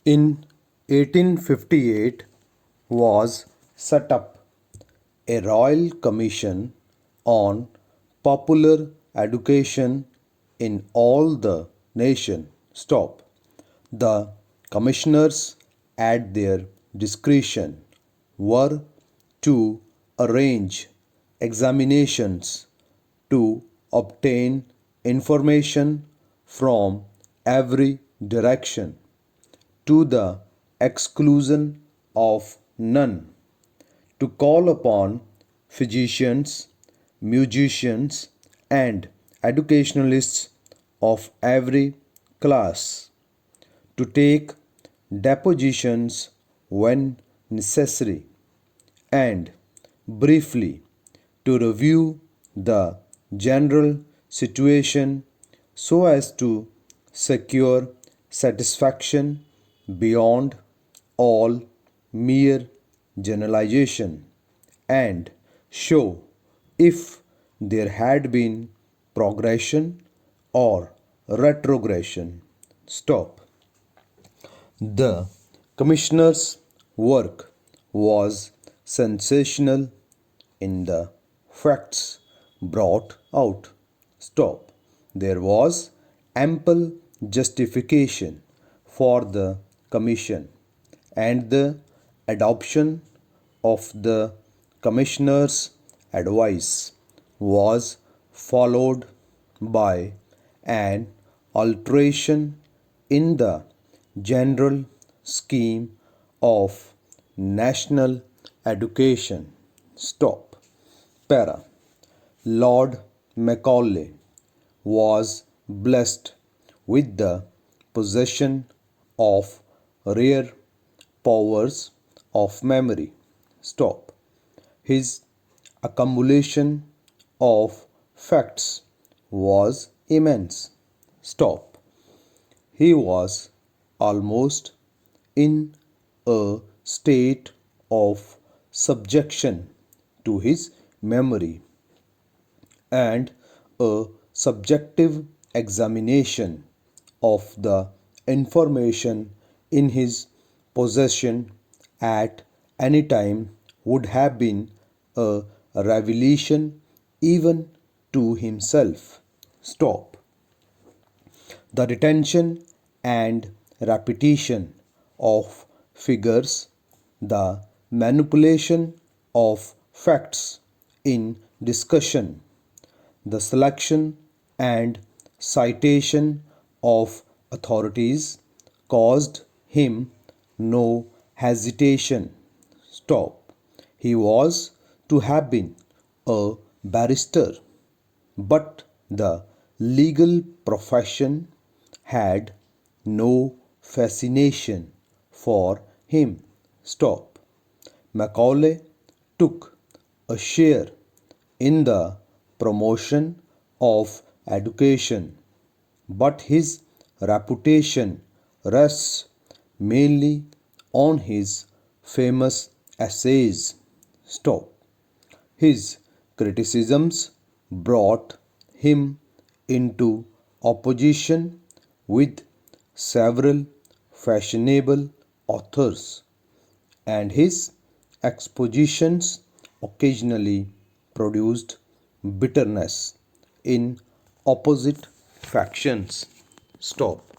In 1858 was set up a royal commission on popular education in all the nation. Stop. The commissioners at their discretion were to arrange examinations to obtain information from every direction to the exclusion of none, to call upon physicians, musicians, and educationalists of every class, to take depositions when necessary, and briefly to review the general situation so as to secure satisfaction beyond all mere generalization and show if there had been progression or retrogression. Stop. The commissioner's work was sensational in the facts brought out. Stop. There was ample justification for the commission, and the adoption of the commissioner's advice was followed by an alteration in the general scheme of national education. Stop. Para. Lord Macaulay was blessed with the possession of rare powers of memory. Stop. His accumulation of facts was immense. Stop. He was almost in a state of subjection to his memory, and a subjective examination of the information in his possession at any time would have been a revelation even to himself. Stop. The retention and repetition of figures, the manipulation of facts in discussion, the selection and citation of authorities caused him no hesitation. Stop. He was to have been a barrister, but the legal profession had no fascination for him. Stop. Macaulay took a share in the promotion of education, but his reputation rests mainly on his famous essays. Stop. His criticisms brought him into opposition with several fashionable authors, and his expositions occasionally produced bitterness in opposite factions. Stop.